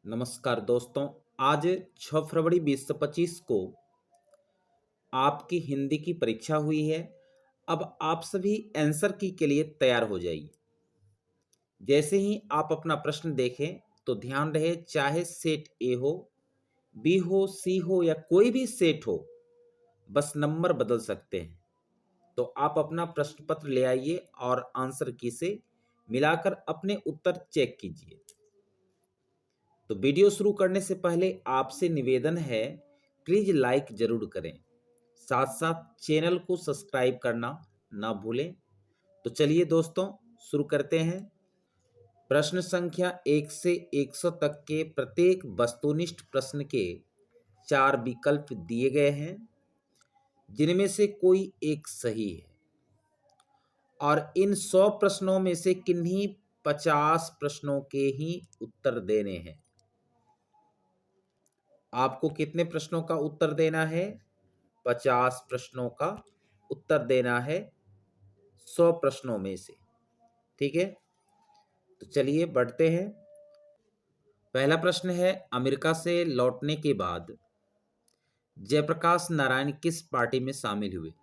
नमस्कार दोस्तों। आज 6 फरवरी 2025 को आपकी हिंदी की परीक्षा हुई है। अब आप सभी आंसर की के लिए तैयार हो जाइए। जैसे ही आप अपना प्रश्न देखें तो ध्यान रहे, चाहे सेट ए हो, बी हो, सी हो या कोई भी सेट हो, बस नंबर बदल सकते हैं। तो आप अपना प्रश्न पत्र ले आइए और आंसर की से मिलाकर अपने उत्तर चेक कीजिए। तो वीडियो शुरू करने से पहले आपसे निवेदन है, प्लीज लाइक जरूर करें, साथ साथ चैनल को सब्सक्राइब करना ना भूलें। तो चलिए दोस्तों, शुरू करते हैं। प्रश्न संख्या 1 से 100 तक के प्रत्येक वस्तुनिष्ठ प्रश्न के 4 विकल्प दिए गए हैं, जिनमें से कोई एक सही है और इन 100 प्रश्नों में से किन्हीं 50 प्रश्नों के ही उत्तर देने हैं। आपको कितने प्रश्नों का उत्तर देना है? 50 प्रश्नों का उत्तर देना है 100 प्रश्नों में से। ठीक है, तो चलिए बढ़ते हैं। पहला प्रश्न है, अमेरिका से लौटने के बाद जयप्रकाश नारायण किस पार्टी में शामिल हुए?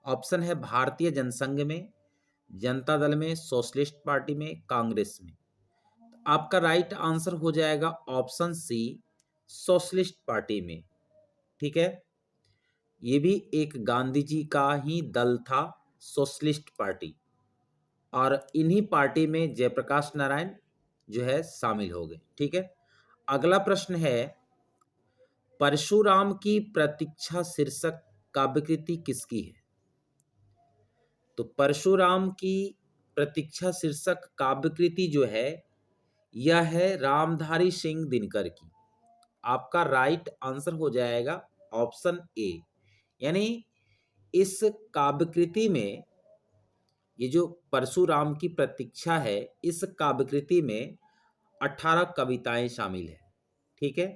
ऑप्शन है भारतीय जनसंघ में, जनता दल में, सोशलिस्ट पार्टी में, कांग्रेस में। तो आपका राइट आंसर हो जाएगा ऑप्शन सी, सोशलिस्ट पार्टी में। ठीक है, ये भी एक गांधी जी का ही दल था, सोशलिस्ट पार्टी, और इन्हीं पार्टी में जयप्रकाश नारायण जो है शामिल हो गए। ठीक है, अगला प्रश्न है, परशुराम की प्रतीक्षा शीर्षक काव्यकृति किसकी है? तो परशुराम की प्रतीक्षा शीर्षक काव्यकृति जो है, यह है रामधारी सिंह दिनकर की। आपका राइट आंसर हो जाएगा ऑप्शन ए। यानी इस काव्यकृति में, ये जो परशुराम की प्रतीक्षा है, इस काव्यकृति में 18 कविताएं शामिल है। ठीक है,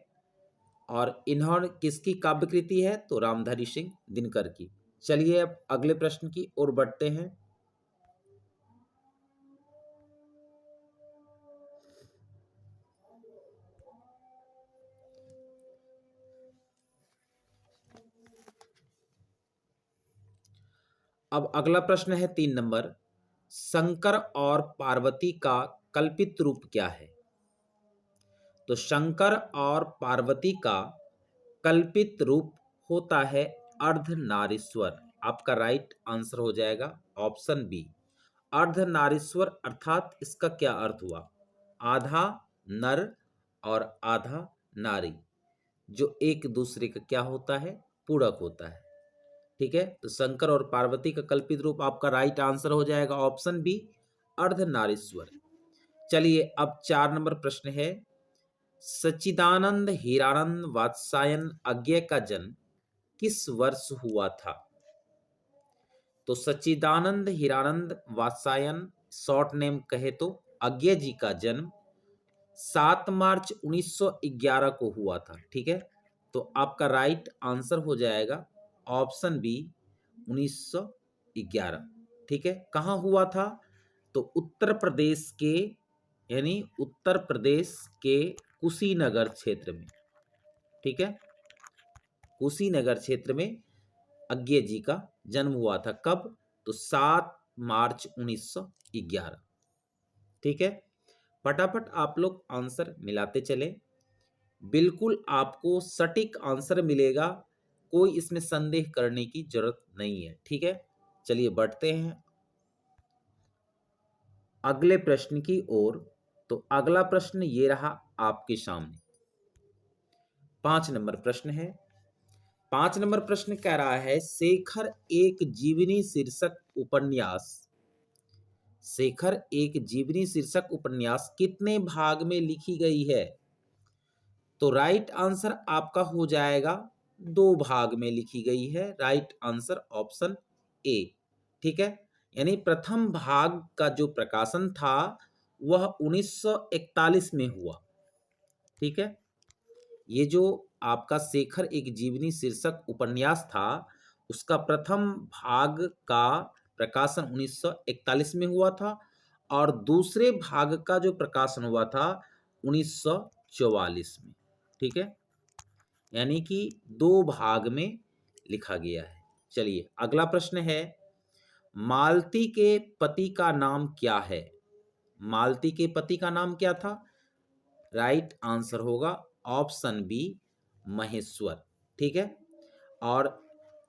और इन्होंने किसकी काव्यकृति है? तो रामधारी सिंह दिनकर की। चलिए अब अगले प्रश्न की ओर बढ़ते हैं। अब अगला प्रश्न है 3 नंबर, शंकर और पार्वती का कल्पित रूप क्या है? तो शंकर और पार्वती का कल्पित रूप होता है अर्धनारीश्वर। आपका राइट आंसर हो जाएगा ऑप्शन बी, अर्धनारीश्वर। अर्थात इसका क्या अर्थ हुआ? आधा नर और आधा नारी, जो एक दूसरे का क्या होता है? पूरक होता है। ठीक है, तो शंकर और पार्वती का कल्पित रूप आपका राइट आंसर हो जाएगा ऑप्शन बी, अर्धनारीश्वर। चलिए अब 4 नंबर प्रश्न है, सच्चिदानंद हीरानंद वात्स्यायन अज्ञे का जन्म किस वर्ष हुआ था? तो सच्चिदानंद हीरानंद वात्स्यायन, शॉर्ट नेम कहे तो अज्ञे जी का जन्म 7 मार्च 1911 को हुआ था। ठीक है, तो आपका राइट आंसर हो जाएगा ऑप्शन बी, 1911। ठीक है, कहाँ हुआ था? तो उत्तर प्रदेश के, यानी उत्तर प्रदेश के कुशीनगर क्षेत्र में। ठीक है, कुशीनगर क्षेत्र में अज्ञे जी का जन्म हुआ था। कब? तो 7 मार्च 1911। ठीक है, फटाफट आप लोग आंसर मिलाते चले, बिल्कुल आपको सटीक आंसर मिलेगा, कोई इसमें संदेह करने की जरूरत नहीं है। ठीक है, चलिए बढ़ते हैं अगले प्रश्न की ओर। तो अगला प्रश्न ये रहा आपके सामने, 5 नंबर प्रश्न है। 5 नंबर प्रश्न कह रहा है, शेखर एक जीवनी शीर्षक उपन्यास, शेखर एक जीवनी शीर्षक उपन्यास कितने भाग में लिखी गई है? तो राइट आंसर आपका हो जाएगा 2 भाग में लिखी गई है। Right answer option A. ठीक है, यानी प्रथम भाग का जो प्रकाशन था वह 1941 में हुआ। ठीक है, ये जो आपका शेखर एक जीवनी शीर्षक उपन्यास था, उसका प्रथम भाग का प्रकाशन 1941 में हुआ था और दूसरे भाग का जो प्रकाशन हुआ था 1942 1944 में। ठीक है, यानी कि 2 भाग में लिखा गया है। चलिए अगला प्रश्न है, मालती के पति का नाम क्या है? मालती के पति का नाम क्या था? राइट आंसर होगा ऑप्शन बी, महेश्वर। ठीक है, और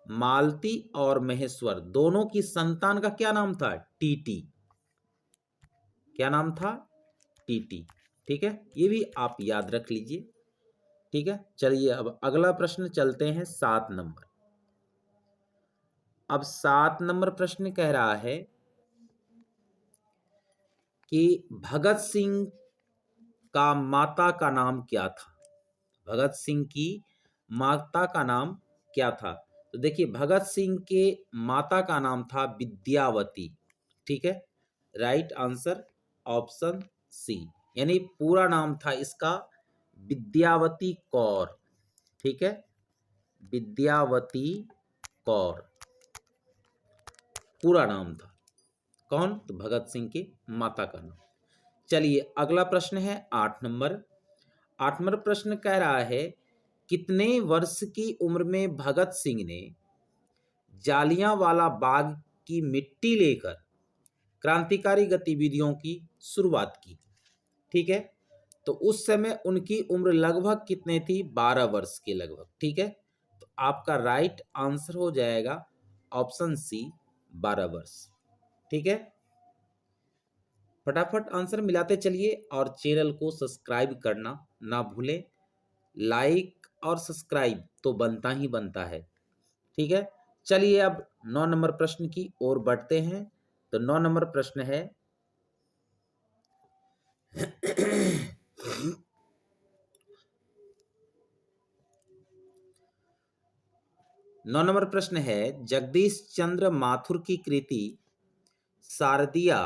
मालती और महेश्वर दोनों की संतान का क्या नाम था? टीटी। क्या नाम था? टीटी। ठीक है, ये भी आप याद रख लीजिए। ठीक है, चलिए अब अगला प्रश्न चलते हैं 7 नंबर। अब 7 नंबर प्रश्न कह रहा है कि भगत सिंह का माता का नाम क्या था? भगत सिंह की माता का नाम क्या था? तो देखिए, भगत सिंह के माता का नाम था विद्यावती। ठीक है, राइट आंसर ऑप्शन सी, यानी पूरा नाम था इसका विद्यावती कौर। ठीक है, विद्यावती कौर पूरा नाम था। कौन? तो भगत सिंह के माता का नाम। चलिए अगला प्रश्न है 8 नंबर। 8 नंबर प्रश्न कह रहा है, कितने वर्ष की उम्र में भगत सिंह ने जालियांवाला बाग की मिट्टी लेकर क्रांतिकारी गतिविधियों की शुरुआत की? ठीक है, तो उस समय उनकी उम्र लगभग कितने थी? 12 वर्ष के लगभग। ठीक है, तो आपका राइट आंसर हो जाएगा ऑप्शन सी, 12 वर्ष। ठीक है, फटाफट आंसर मिलाते चलिए और चैनल को सब्सक्राइब करना ना भूलें। लाइक और सब्सक्राइब तो बनता ही बनता है। ठीक है, चलिए अब 9 नंबर प्रश्न की ओर बढ़ते हैं। तो 9 नंबर प्रश्न है, 9 नंबर प्रश्न है, जगदीश चंद्र माथुर की कृति शारदिया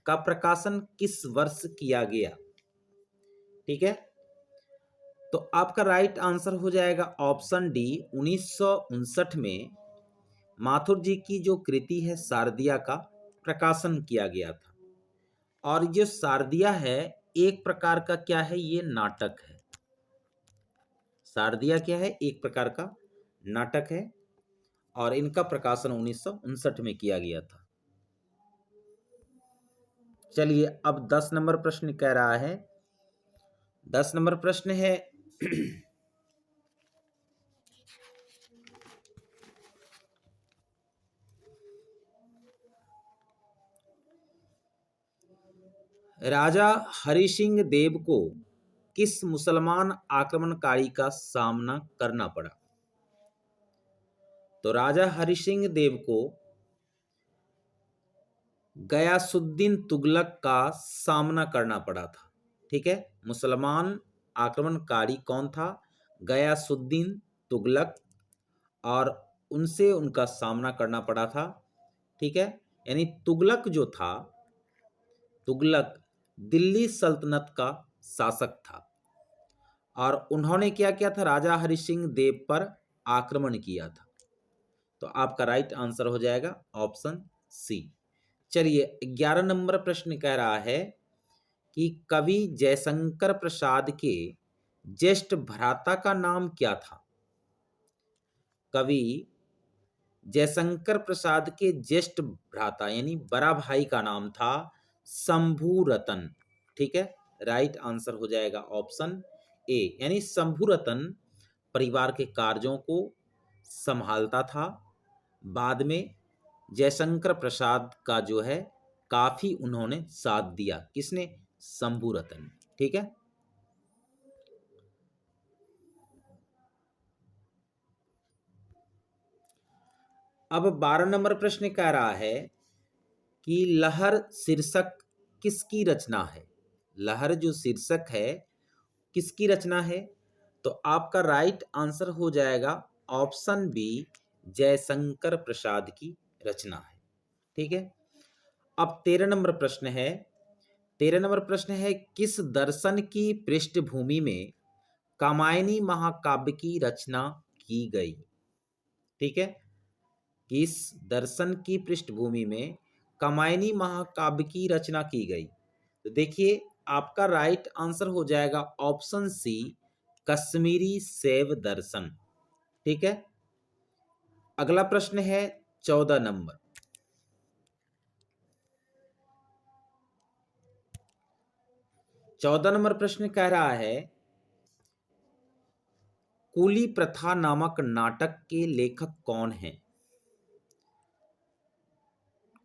का प्रकाशन किस वर्ष किया गया? ठीक है, तो आपका राइट आंसर हो जाएगा ऑप्शन डी, 1959 में माथुर जी की जो कृति है शारदिया का प्रकाशन किया गया था। और जो शारदिया है एक प्रकार का क्या है? ये नाटक है। शारदिया क्या है? एक प्रकार का नाटक है और इनका प्रकाशन 1959 में किया गया था। चलिए अब 10 नंबर प्रश्न कह रहा है, 10 नंबर प्रश्न है, राजा हरि सिंह देव को किस मुसलमान आक्रमणकारी का सामना करना पड़ा? तो राजा हरि सिंह देव को गयासुद्दीन तुगलक का सामना करना पड़ा था। ठीक है, मुसलमान आक्रमणकारी कौन था? गयासुद्दीन तुगलक, और उनसे उनका सामना करना पड़ा था। ठीक है, यानी तुगलक जो था, तुगलक दिल्ली सल्तनत का शासक था और उन्होंने क्या किया था? राजा हरि सिंह देव पर आक्रमण किया था। तो आपका राइट आंसर हो जाएगा ऑप्शन सी। चलिए 11 नंबर प्रश्न कह रहा है कि कवि जयशंकर प्रसाद के ज्येष्ठ भ्राता का नाम क्या था? कवि जयशंकर प्रसाद के ज्येष्ठ भ्राता यानी बड़ा भाई का नाम था शंभू रतन। ठीक है, राइट आंसर हो जाएगा ऑप्शन ए, यानी शंभू रतन परिवार के कार्यों को संभालता था। बाद में जयशंकर प्रसाद का जो है काफी उन्होंने साथ दिया। किसने? शंभू रतन। ठीक है, अब 12 नंबर प्रश्न कह रहा है कि लहर शीर्षक किसकी रचना है? लहर जो शीर्षक है किसकी रचना है? तो आपका राइट आंसर हो जाएगा ऑप्शन बी, जयशंकर प्रसाद की रचना है। ठीक है, अब 13 नंबर प्रश्न है। 13 नंबर प्रश्न है, किस दर्शन की पृष्ठभूमि में कामायनी महाकाव्य की रचना की गई? ठीक है, किस दर्शन की पृष्ठभूमि में कामायनी महाकाव्य की रचना की गई? तो देखिए आपका राइट आंसर हो जाएगा ऑप्शन सी, कश्मीरी शैव दर्शन। ठीक है, अगला प्रश्न है 14 नंबर। चौदह नंबर प्रश्न कह रहा है, कूली प्रथा नामक नाटक के लेखक कौन हैं?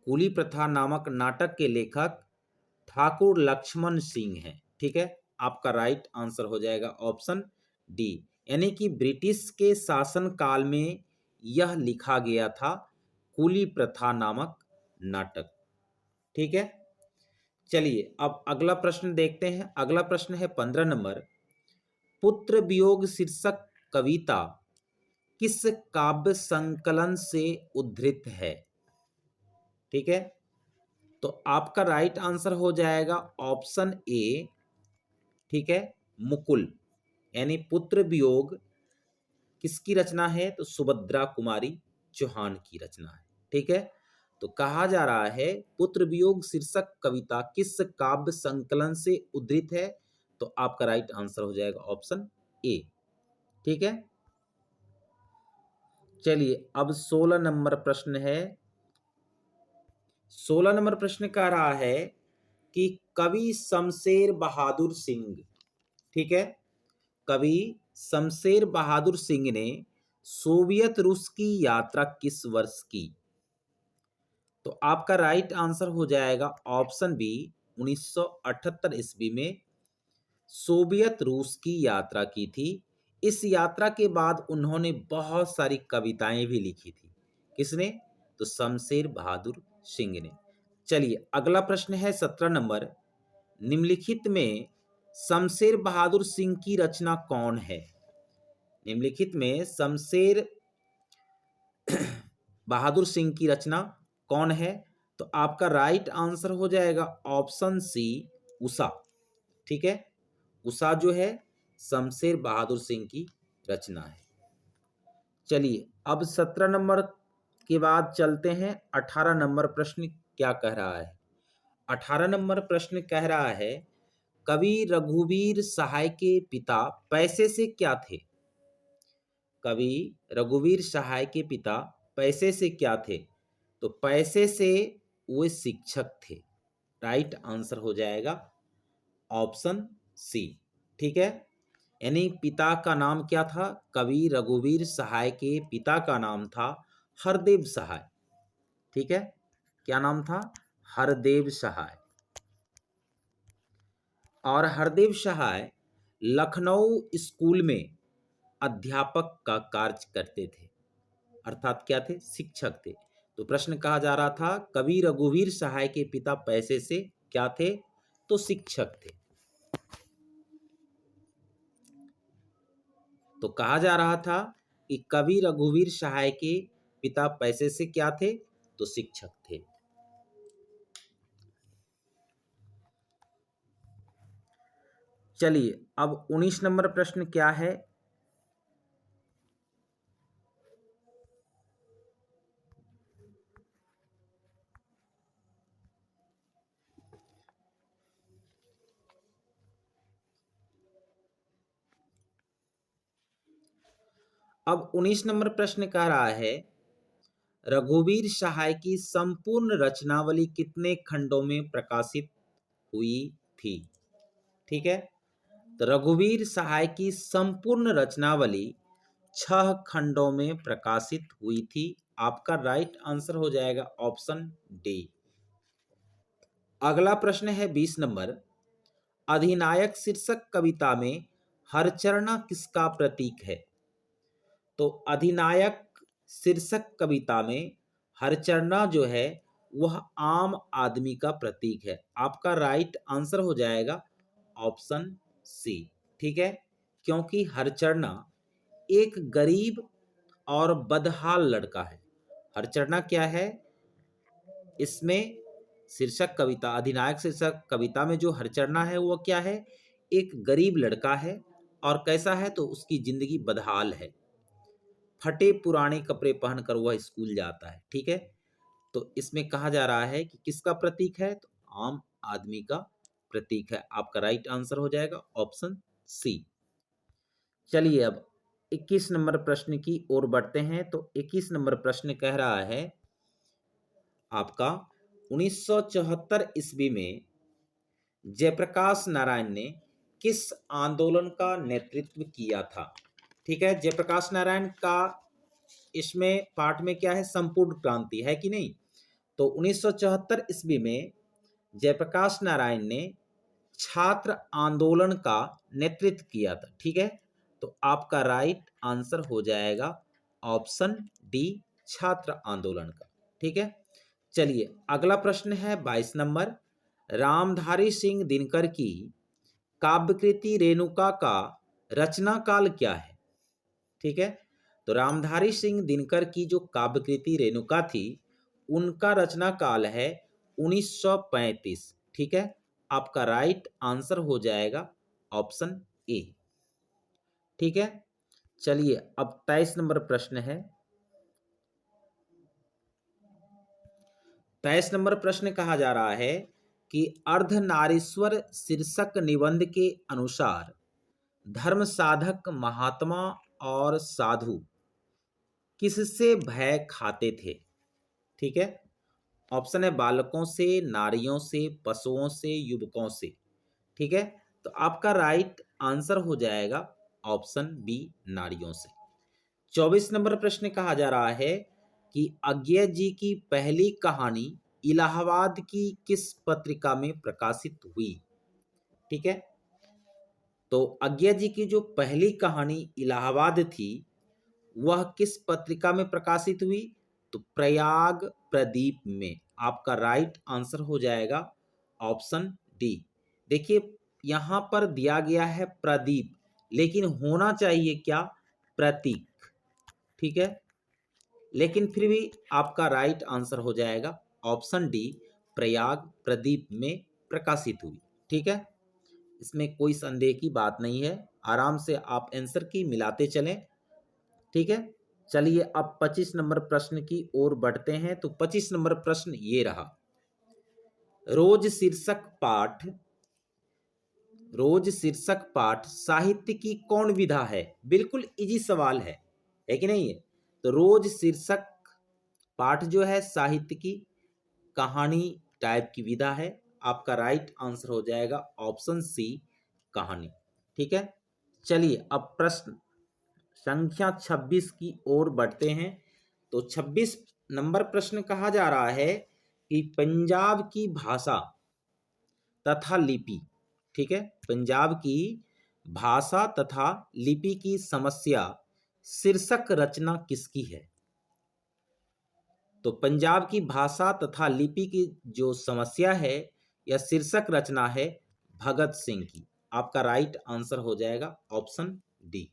कूली प्रथा नामक नाटक के लेखक ठाकुर लक्ष्मण सिंह हैं। ठीक है, आपका राइट आंसर हो जाएगा ऑप्शन डी, यानी कि ब्रिटिश के शासन काल में यह लिखा गया था, कूली प्रथा नामक नाटक। ठीक है, चलिए अब अगला प्रश्न देखते हैं। अगला प्रश्न है 15 नंबर। पुत्र वियोग शीर्षक कविता किस काव्य संकलन से उद्धृत है? ठीक है, तो आपका राइट आंसर हो जाएगा ऑप्शन ए। ठीक है, मुकुल, यानी पुत्र वियोग किसकी रचना है? तो सुभद्रा कुमारी चौहान की रचना है। ठीक है, तो कहा जा रहा है पुत्र वियोग शीर्षक कविता किस काव्य संकलन से उद्धृत है? तो आपका राइट आंसर हो जाएगा ऑप्शन ए। ठीक है, चलिए अब 16 नंबर प्रश्न है। 16 नंबर प्रश्न कह रहा है कि कवि शमशेर बहादुर सिंह, ठीक है, कवि शमशेर बहादुर सिंह ने सोवियत रूस की यात्रा किस वर्ष की? तो आपका राइट आंसर हो जाएगा ऑप्शन बी, 1978 ईस्वी में सोवियत रूस की यात्रा की थी। इस यात्रा के बाद उन्होंने बहुत सारी कविताएं भी लिखी थी। किसने? तो शमशेर बहादुर सिंह ने। चलिए अगला प्रश्न है 17 नंबर। निम्नलिखित में शमशेर बहादुर सिंह की रचना कौन है? निम्नलिखित में शमशेर बहादुर सिंह की रचना कौन है? तो आपका राइट आंसर हो जाएगा ऑप्शन सी, उषा। ठीक है, उषा जो है शमशेर बहादुर सिंह की रचना है। चलिए अब 17 नंबर के बाद चलते हैं 18 नंबर प्रश्न क्या कह रहा है। 18 नंबर प्रश्न कह रहा है, कवि रघुवीर सहाय के पिता पैसे से क्या थे? कवि रघुवीर सहाय के पिता पैसे से क्या थे? तो पैसे से वो शिक्षक थे। राइट आंसर हो जाएगा ऑप्शन सी। ठीक है, यानी पिता का नाम क्या था? कवि रघुवीर सहाय के पिता का नाम था हरदेव सहाय। ठीक है, क्या नाम था? हरदेव सहाय। और हरदेव सहाय लखनऊ स्कूल में अध्यापक का कार्य करते थे, अर्थात क्या थे? शिक्षक थे। तो प्रश्न कहा जा रहा था कवि रघुवीर सहाय के पिता पैसे से क्या थे? तो शिक्षक थे। तो कहा जा रहा था कि कवि रघुवीर सहाय के पिता पैसे से क्या थे? तो शिक्षक थे। चलिए अब 19 नंबर प्रश्न क्या है? अब 19 नंबर प्रश्न कह रहा है, रघुवीर सहाय की संपूर्ण रचनावली कितने खंडों में प्रकाशित हुई थी? ठीक है, तो रघुवीर सहाय की संपूर्ण रचनावली 6 खंडों में प्रकाशित हुई थी। आपका राइट आंसर हो जाएगा ऑप्शन डी। अगला प्रश्न है 20 नंबर। अधिनायक शीर्षक कविता में हरचरणा किसका प्रतीक है? तो अधिनायक शीर्षक कविता में हरचरणा जो है वह आम आदमी का प्रतीक है। आपका राइट आंसर हो जाएगा ऑप्शन सी। ठीक है, क्योंकि हरचरणा एक गरीब और बदहाल लड़का है। हरचरणा क्या है? इसमें शीर्षक कविता, अधिनायक शीर्षक कविता में जो हरचरणा है वो क्या है? एक गरीब लड़का है। और कैसा है? तो उसकी जिंदगी बदहाल है, फटे पुराने कपड़े पहनकर वह स्कूल जाता है। ठीक है, तो इसमें कहा जा रहा है कि किसका प्रतीक है? तो आम आदमी का प्रतीक है। आपका राइट आंसर हो जाएगा ऑप्शन सी। चलिए अब 21 नंबर प्रश्न की ओर बढ़ते हैं। तो 21 नंबर प्रश्न कह रहा है आपका 1974 ईस्वी में जयप्रकाश नारायण ने किस आंदोलन का नेतृत्व किया था? ठीक है, जयप्रकाश नारायण का इसमें पाठ में क्या है, संपूर्ण क्रांति है कि नहीं। तो 1974 ईस्वी में जयप्रकाश नारायण ने छात्र आंदोलन का नेतृत्व किया था। ठीक है, तो आपका राइट आंसर हो जाएगा ऑप्शन डी, छात्र आंदोलन का। ठीक है, चलिए अगला प्रश्न है 22 नंबर। रामधारी सिंह दिनकर की काव्यकृति रेणुका का रचना काल क्या है? ठीक है, तो रामधारी सिंह दिनकर की जो काव्यकृति रेणुका थी उनका रचना काल है 1935। ठीक है, आपका राइट आंसर हो जाएगा ऑप्शन ए। ठीक है, चलिए अब 23 नंबर प्रश्न है। 23 नंबर प्रश्न कहा जा रहा है कि अर्धनारीश्वर शीर्षक निबंध के अनुसार धर्म साधक महात्मा और साधु किससे भय खाते थे? ठीक है, ऑप्शन है बालकों से, नारियों से, पशुओं से, युवकों से। ठीक है, तो आपका राइट आंसर हो जाएगा ऑप्शन बी, नारियों से। 24 नंबर प्रश्न कहा जा रहा है कि अज्ञे जी की पहली कहानी इलाहाबाद की किस पत्रिका में प्रकाशित हुई? ठीक है, तो अज्ञे जी की जो पहली कहानी इलाहाबाद थी वह किस पत्रिका में प्रकाशित हुई? तो प्रयाग प्रदीप में। आपका राइट आंसर हो जाएगा ऑप्शन डी। देखिए यहां पर दिया गया है प्रदीप, लेकिन होना चाहिए क्या, प्रतीक। ठीक है, लेकिन फिर भी आपका राइट आंसर हो जाएगा ऑप्शन डी, प्रयाग प्रदीप में प्रकाशित हुई। ठीक है, इसमें कोई संदेह की बात नहीं है, आराम से आप आंसर की मिलाते चलें। ठीक है, चलिए अब 25 नंबर प्रश्न की ओर बढ़ते हैं। तो 25 नंबर प्रश्न ये रहा, रोज शीर्षक पाठ साहित्य की कौन विधा है? बिल्कुल इजी सवाल है कि नहीं है। तो रोज शीर्षक पाठ जो है साहित्य की कहानी टाइप की विधा है। आपका राइट आंसर हो जाएगा ऑप्शन सी, कहानी। ठीक है, चलिए अब प्रश्न संख्या 26 की ओर बढ़ते हैं। तो 26 नंबर प्रश्न कहा जा रहा है कि पंजाब की भाषा तथा लिपि, ठीक है, पंजाब की भाषा तथा लिपि की समस्या शीर्षक रचना किसकी है? तो पंजाब की भाषा तथा लिपि की जो समस्या है या शीर्षक रचना है भगत सिंह की। आपका राइट आंसर हो जाएगा ऑप्शन डी।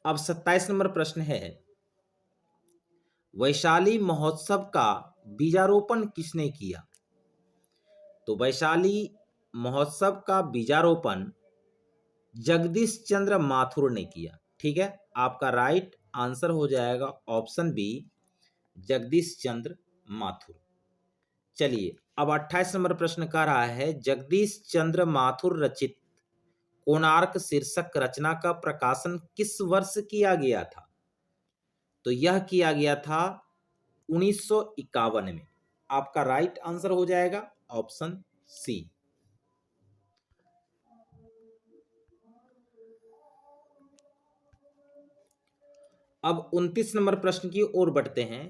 अब 27 नंबर प्रश्न है, वैशाली महोत्सव का बीजारोपण किसने किया? तो वैशाली महोत्सव का बीजारोपण जगदीश चंद्र माथुर ने किया। ठीक है, आपका राइट आंसर हो जाएगा ऑप्शन बी, जगदीश चंद्र माथुर। चलिए अब 28 नंबर प्रश्न कह रहा है, जगदीश चंद्र माथुर रचित कोणार्क शीर्षक रचना का प्रकाशन किस वर्ष किया गया था? तो यह किया गया था 1951 में। आपका राइट आंसर हो जाएगा ऑप्शन सी। अब 29 नंबर प्रश्न की ओर बढ़ते हैं।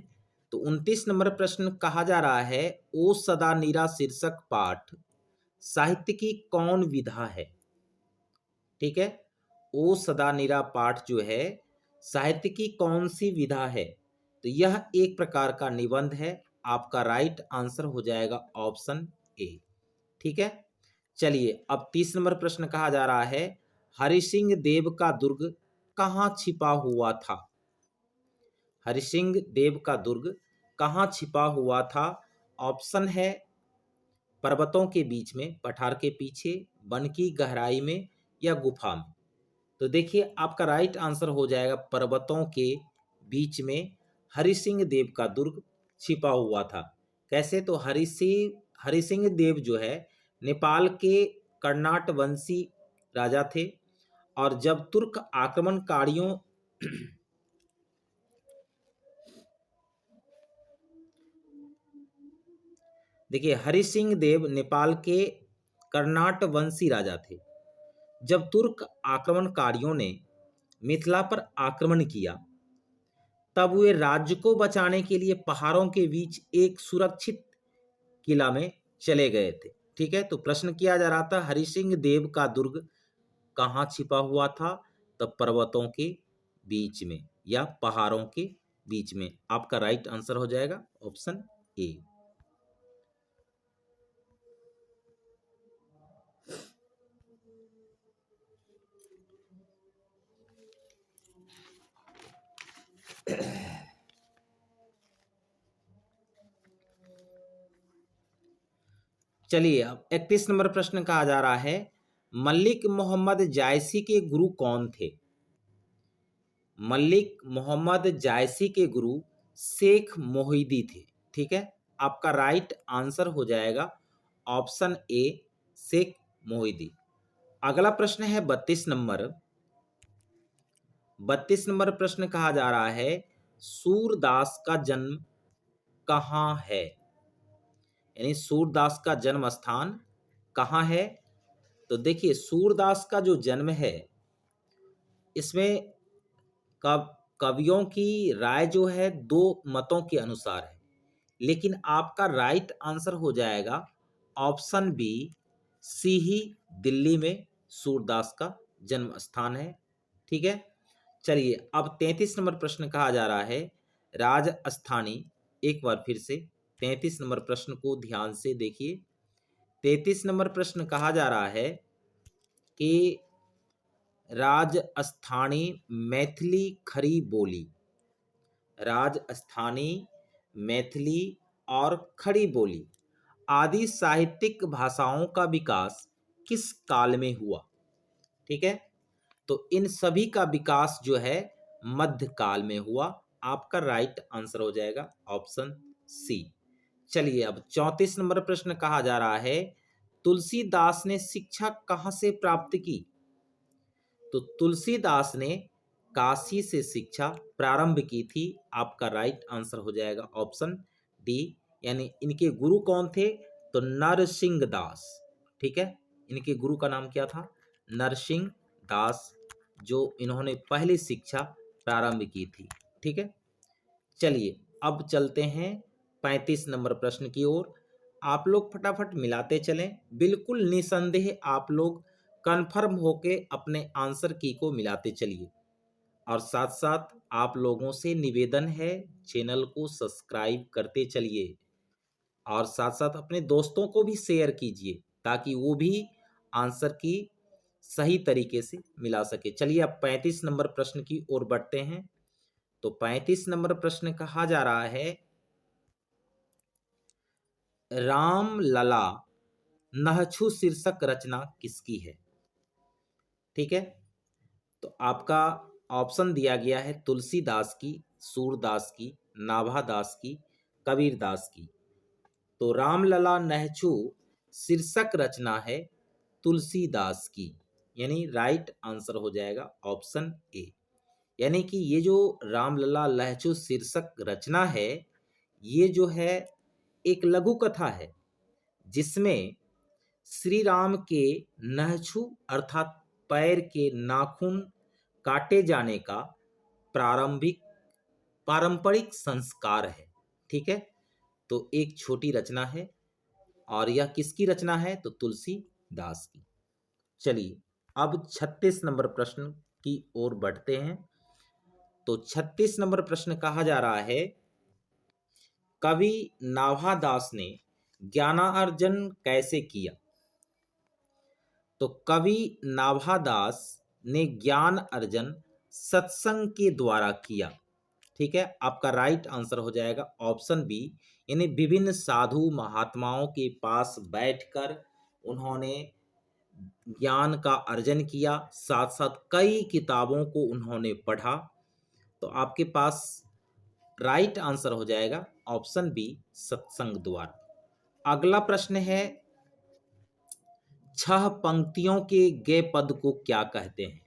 तो 29 नंबर प्रश्न कहा जा रहा है, ओ सदा नीरा शीर्षक पाठ साहित्य की कौन विधा है? ठीक है, ओ सदा नीरा पाठ जो है साहित्य की कौन सी विधा है? तो यह एक प्रकार का निबंध है। आपका राइट आंसर हो जाएगा ऑप्शन ए। ठीक है, चलिए अब 30 नंबर प्रश्न कहा जा रहा है, हरिसिंह देव का दुर्ग कहाँ छिपा हुआ था? हरिसिंह देव का दुर्ग कहाँ छिपा हुआ था? ऑप्शन है पर्वतों के बीच में, पठार के पीछे, वन की गहराई में या गुफा में। तो देखिए आपका राइट आंसर हो जाएगा पर्वतों के बीच में हरि सिंह देव का दुर्ग छिपा हुआ था। कैसे? तो हरि सिंह देव जो है नेपाल के कर्नाट वंशी राजा थे और जब तुर्क आक्रमणकारियों देखिए हरि सिंह देव नेपाल के कर्नाट वंशी राजा थे। जब तुर्क आक्रमणकारियों ने मिथिला पर आक्रमण किया तब वे राज्य को बचाने के लिए पहाड़ों के बीच एक सुरक्षित किला में चले गए थे। ठीक है, तो प्रश्न किया जा रहा था हरि सिंह देव का दुर्ग कहाँ छिपा हुआ था? तब पर्वतों के बीच में या पहाड़ों के बीच में। आपका राइट आंसर हो जाएगा ऑप्शन ए। चलिए अब 31 नंबर प्रश्न कहा जा रहा है मलिक मोहम्मद जायसी के गुरु कौन थे? मलिक मोहम्मद जायसी के गुरु शेख मोहिदी थे। ठीक है, आपका राइट आंसर हो जाएगा ऑप्शन ए शेख मोहिदी। अगला प्रश्न है 32 नंबर। 32 नंबर प्रश्न कहा जा रहा है सूरदास का जन्म कहाँ है? यानी सूरदास का जन्म स्थान कहाँ है? तो देखिए सूरदास का जो जन्म है इसमें कवियों की राय जो है दो मतों के अनुसार है, लेकिन आपका राइट आंसर हो जाएगा ऑप्शन बी सी ही दिल्ली में सूरदास का जन्म स्थान है। ठीक है, चलिए अब 33 नंबर प्रश्न कहा जा रहा है राजस्थानी। एक बार फिर से 33 नंबर प्रश्न को ध्यान से देखिए। 33 नंबर प्रश्न कहा जा रहा है कि राजस्थानी मैथिली खड़ी बोली, राजस्थानी मैथिली और खड़ी बोली आदि साहित्यिक भाषाओं का विकास किस काल में हुआ? ठीक है, तो इन सभी का विकास जो है मध्यकाल में हुआ। आपका राइट आंसर हो जाएगा ऑप्शन सी। चलिए अब 34 नंबर प्रश्न कहा जा रहा है तुलसीदास ने शिक्षा कहाँ से प्राप्त की? तो तुलसीदास ने काशी से शिक्षा प्रारंभ की थी। आपका राइट आंसर हो जाएगा ऑप्शन डी, यानी इनके गुरु कौन थे? तो नरसिंह दास। ठीक है, इनके गुरु का नाम क्या था? नरसिंह दास, जो इन्होंने पहली शिक्षा प्रारंभ की थी। ठीक है, चलिए अब चलते हैं 35 नंबर प्रश्न की ओर। आप लोग फटाफट मिलाते चलें, बिल्कुल निसंदेह आप लोग कंफर्म होके अपने आंसर की को मिलाते चलिए। और साथ साथ आप लोगों से निवेदन है चैनल को सब्सक्राइब करते चलिए और साथ साथ अपने दोस्तों को भी शेयर कीजिए ताकि वो भी आंसर की सही तरीके से मिला सके। चलिए अब 35 नंबर प्रश्न की ओर बढ़ते हैं। तो 35 नंबर प्रश्न कहा जा रहा है रामलला नहछु शीर्षक रचना किसकी है? ठीक है, तो आपका ऑप्शन दिया गया है तुलसीदास की, सूरदास की, नाभादास की, कबीरदास की। तो रामलला नहछु शीर्षक रचना है तुलसीदास की, यानी राइट आंसर हो जाएगा ऑप्शन ए। यानी कि ये जो रामलला लहचु शीर्षक रचना है ये जो है एक लघु कथा है जिसमें श्री राम के नहछु अर्थात पैर के नाखून काटे जाने का पारंपरिक संस्कार है। ठीक है, तो एक छोटी रचना है और यह किसकी रचना है? तो तुलसीदास की। चलिए अब 36 नंबर प्रश्न की ओर बढ़ते हैं। तो 36 नंबर प्रश्न कहा जा रहा है कवि नाभादास ने ज्ञानार्जन कैसे किया? तो कवि नाभादास ने ज्ञान अर्जन सत्संग के द्वारा किया। ठीक है, आपका राइट आंसर हो जाएगा ऑप्शन बी, यानी विभिन्न साधु महात्माओं के पास बैठकर उन्होंने ज्ञान का अर्जन किया, साथ साथ कई किताबों को उन्होंने पढ़ा। तो आपके पास राइट आंसर हो जाएगा ऑप्शन बी, सत्संग द्वारा। अगला प्रश्न है, 6 पंक्तियों के गे पद को क्या कहते हैं?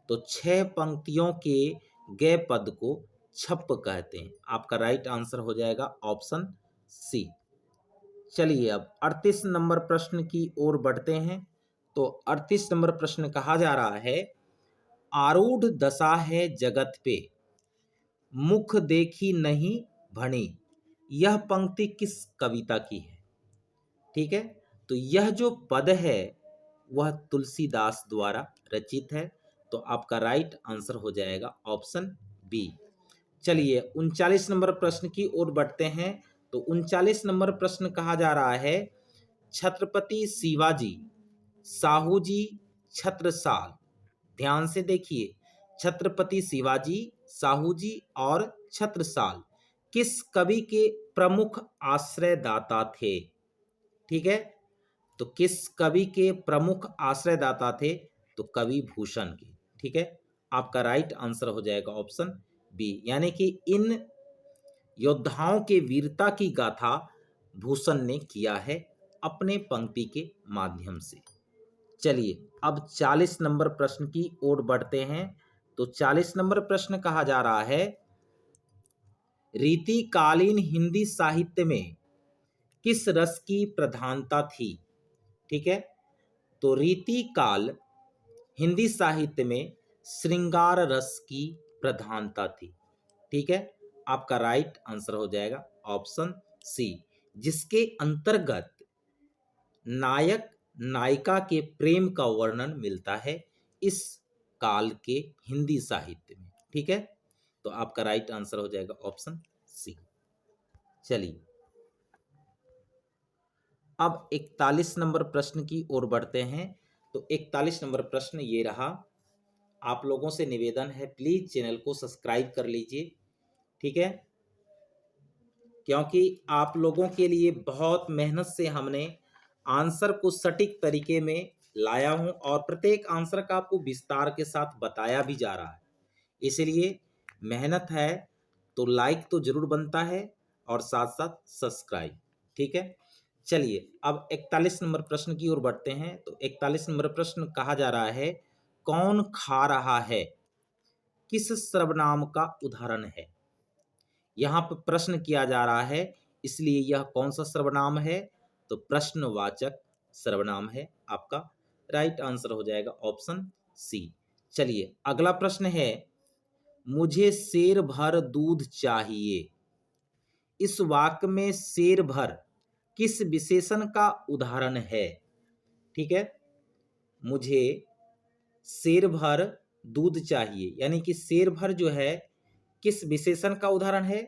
तो 6 पंक्तियों के गे पद को छप कहते हैं। आपका राइट आंसर हो जाएगा ऑप्शन सी। चलिए अब 38 नंबर प्रश्न की ओर बढ़ते हैं। तो 38 नंबर प्रश्न कहा जा रहा है, आरूढ़ दशा है जगत पे, मुख देखी नहीं भणी, यह पंक्ति किस कविता की है? ठीक है, तो यह जो पद है वह तुलसीदास द्वारा रचित है। तो आपका राइट आंसर हो जाएगा ऑप्शन बी। चलिए 39 नंबर प्रश्न की ओर बढ़ते हैं। तो 39 नंबर प्रश्न कहा जा रहा है, छत्रपति शिवाजी, साहू जी, छत्रसाल। ध्यान से देखिए, छत्रपति शिवाजी, साहू जी और छत्रसाल किस कवि के प्रमुख आश्रयदाता थे? ठीक है, तो किस कवि के प्रमुख आश्रयदाता थे? तो कवि भूषण के। ठीक है, आपका राइट आंसर हो जाएगा ऑप्शन बी, यानी कि इन योद्धाओं के वीरता की गाथा भूषण ने किया है अपने पंक्ति के माध्यम से। चलिए अब 40 नंबर प्रश्न की ओर बढ़ते हैं। तो 40 नंबर प्रश्न कहा जा रहा है, रीतिकालीन हिंदी साहित्य में किस रस की प्रधानता थी? ठीक है, तो रीतिकाल हिंदी साहित्य में श्रृंगार रस की प्रधानता थी। ठीक है, आपका राइट आंसर हो जाएगा ऑप्शन सी, जिसके अंतर्गत नायक नायिका के प्रेम का वर्णन मिलता है इस काल के हिंदी साहित्य में। ठीक है, तो आपका राइट आंसर हो जाएगा ऑप्शन सी। चलिए अब 41 नंबर प्रश्न की ओर बढ़ते हैं। तो 41 नंबर प्रश्न ये रहा। आप लोगों से निवेदन है, प्लीज चैनल को सब्सक्राइब कर लीजिए। ठीक है, क्योंकि आप लोगों के लिए बहुत मेहनत से हमने आंसर को सटीक तरीके में लाया हूं और प्रत्येक आंसर का आपको विस्तार के साथ बताया भी जा रहा है। इसलिए मेहनत है तो लाइक तो जरूर बनता है और साथ साथ सब्सक्राइब। ठीक है, चलिए अब 41 नंबर प्रश्न की ओर बढ़ते हैं। तो 41 नंबर प्रश्न कहा जा रहा है, कौन खा रहा है किस सर्वनाम का उदाहरण है? यहाँ पर प्रश्न किया जा रहा है, इसलिए यह कौन सा सर्वनाम है? तो प्रश्नवाचक सर्वनाम है। आपका राइट आंसर हो जाएगा ऑप्शन सी। चलिए अगला प्रश्न है, मुझे शेर भर दूध चाहिए। इस वाक्य में शेर भर किस विशेषण का उदाहरण है? ठीक है, मुझे शेर भर दूध चाहिए, यानी कि शेर भर जो है किस विशेषण का उदाहरण है?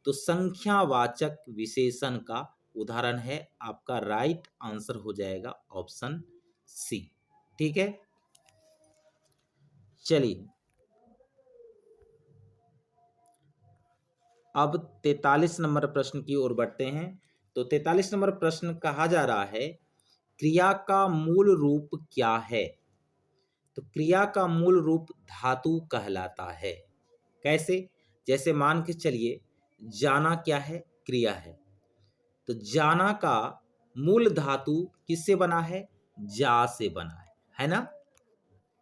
तो संख्यावाचक विशेषण का उदाहरण है। आपका राइट आंसर हो जाएगा ऑप्शन सी। ठीक है, चलिए अब 43 नंबर प्रश्न की ओर बढ़ते हैं। तो 43 नंबर प्रश्न कहा जा रहा है, क्रिया का मूल रूप क्या है? तो क्रिया का मूल रूप धातु कहलाता है। कैसे? जैसे मान के चलिए, जाना क्या है? क्रिया है। तो जाना का मूल धातु किससे बना है? जा से बना है ना?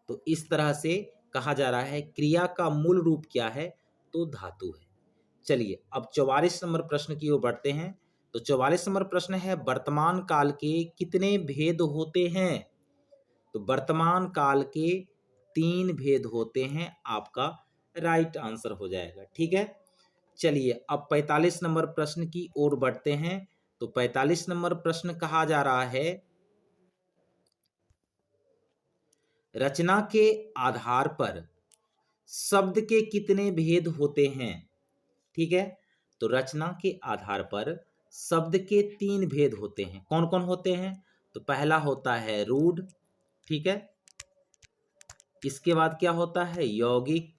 तो इस तरह से कहा जा रहा है क्रिया का मूल रूप क्या है? तो धातु है। चलिए अब 44 नंबर प्रश्न की ओर बढ़ते हैं। तो 44 नंबर प्रश्न है, वर्तमान काल के कितने भेद होते हैं? तो वर्तमान काल के 3 भेद होते हैं। आपका राइट आंसर हो जाएगा। ठीक है, चलिए अब 45 नंबर प्रश्न की ओर बढ़ते हैं। तो 45 नंबर प्रश्न कहा जा रहा है, रचना के आधार पर शब्द के कितने भेद होते हैं? ठीक है, तो रचना के आधार पर शब्द के 3 भेद होते हैं। कौन कौन होते हैं? तो पहला होता है रूढ़। ठीक है, इसके बाद क्या होता है? यौगिक,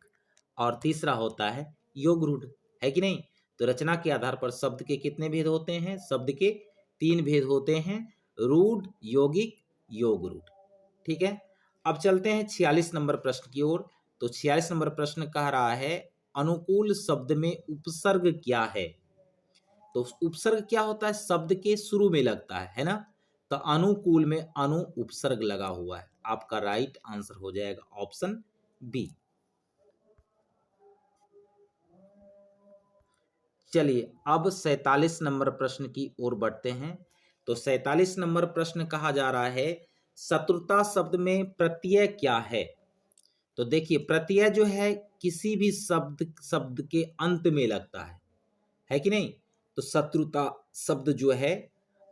और तीसरा होता है योगरूढ़। है कि नहीं? तो रचना के आधार पर शब्द के कितने भेद होते हैं? शब्द के 3 भेद होते हैं, रूढ़, यौगिक, योगरूढ़। ठीक है। अब चलते हैं 46 नंबर प्रश्न की ओर। तो 46 नंबर प्रश्न कह रहा है अनुकूल शब्द में उपसर्ग क्या है। तो उपसर्ग क्या होता है, शब्द के शुरू में लगता है ना। तो अनुकूल में अनु उपसर्ग लगा हुआ है। आपका राइट आंसर हो जाएगा ऑप्शन बी। चलिए अब 47 नंबर प्रश्न की ओर बढ़ते हैं। तो 47 नंबर प्रश्न कहा जा रहा है शत्रुता शब्द में प्रत्यय क्या है। तो देखिए प्रत्यय जो है किसी भी शब्द के अंत में लगता है कि नहीं। तो शत्रुता शब्द जो है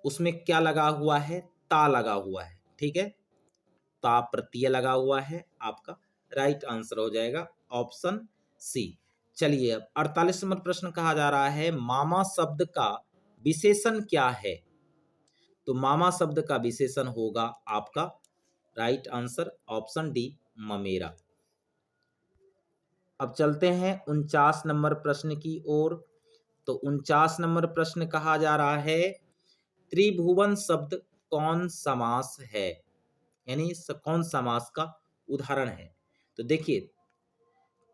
उसमें क्या लगा हुआ है, ता लगा हुआ है, ठीक है। ता प्रत्यय लगा हुआ है, आपका राइट आंसर हो जाएगा ऑप्शन सी। चलिए अब 48 नंबर प्रश्न कहा जा रहा है मामा शब्द का विशेषण क्या है। तो मामा शब्द का विशेषण होगा आपका राइट आंसर ऑप्शन डी ममेरा। अब चलते हैं 49 नंबर प्रश्न की ओर। तो 49 नंबर प्रश्न कहा जा रहा है त्रिभुवन शब्द कौन समास है, यानी कौन समास का उदाहरण है। तो देखिए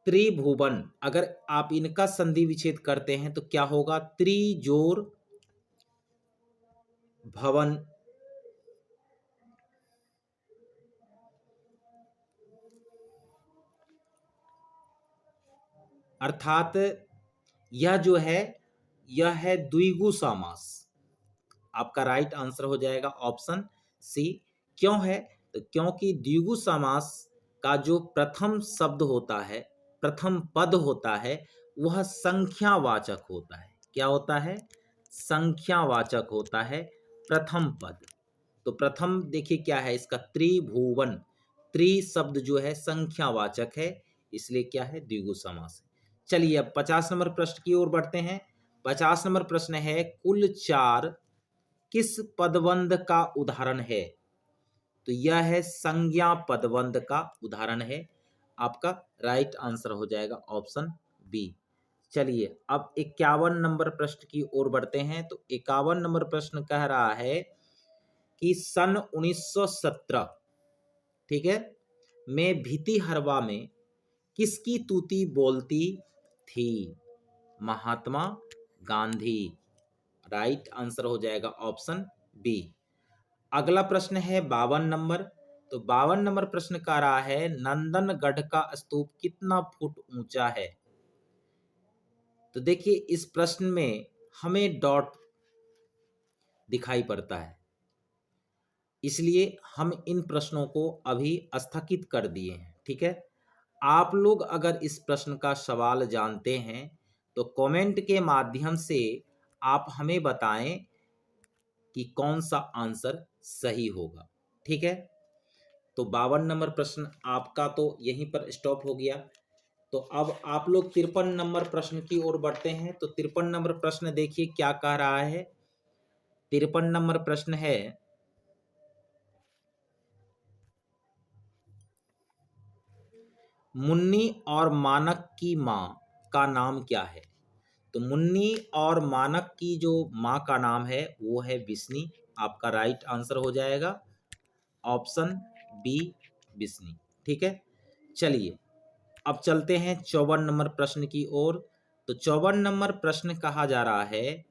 त्रिभुवन अगर आप इनका संधि विच्छेद करते हैं तो क्या होगा, त्रिजोर भवन, अर्थात यह जो है यह है द्विगु समास। आपका राइट आंसर हो जाएगा ऑप्शन सी। क्यों है, तो क्योंकि द्विगु समास का जो प्रथम शब्द होता है, प्रथम पद होता है वह संख्यावाचक होता है। क्या होता है, संख्यावाचक होता है प्रथम पद। तो प्रथम देखिए क्या है इसका त्रिभुवन, त्रि शब्द जो है संख्यावाचक है, इसलिए क्या है द्विगु समास है। चलिए अब 50 नंबर प्रश्न की ओर बढ़ते हैं। 50 नंबर प्रश्न है कुल चार किस पदबंध का उदाहरण है। तो यह है संज्ञा पदबंध का उदाहरण है। आपका राइट आंसर हो जाएगा ऑप्शन बी। चलिए अब 51 नंबर प्रश्न की ओर बढ़ते हैं। तो 51 नंबर प्रश्न कह रहा है कि सन 1917, ठीक है, में भितिहरवा में किसकी तूती बोलती थी। महात्मा गांधी। राइट आंसर हो जाएगा ऑप्शन बी। अगला प्रश्न है 52 नंबर। तो 52 नंबर प्रश्न का रहा है नंदनगढ़ का स्तूप कितना फुट ऊंचा है। तो देखिए इस प्रश्न में हमें डॉट दिखाई पड़ता है, इसलिए हम इन प्रश्नों को अभी स्थगित कर दिए हैं, ठीक है। आप लोग अगर इस प्रश्न का सवाल जानते हैं तो कमेंट के माध्यम से आप हमें बताएं कि कौन सा आंसर सही होगा, ठीक है। तो 52 नंबर प्रश्न आपका तो यहीं पर स्टॉप हो गया। तो अब आप लोग 53 नंबर प्रश्न की ओर बढ़ते हैं। तो 53 नंबर प्रश्न देखिए क्या कह रहा है। 53 नंबर प्रश्न है मुन्नी और मानक की माँ का नाम क्या है। तो मुन्नी और मानक की जो माँ का नाम है वो है बिस्नी। आपका राइट आंसर हो जाएगा ऑप्शन बी बिस्नी, ठीक है। चलिए अब चलते हैं 54 नंबर प्रश्न की ओर। तो 54 नंबर प्रश्न कहा जा रहा है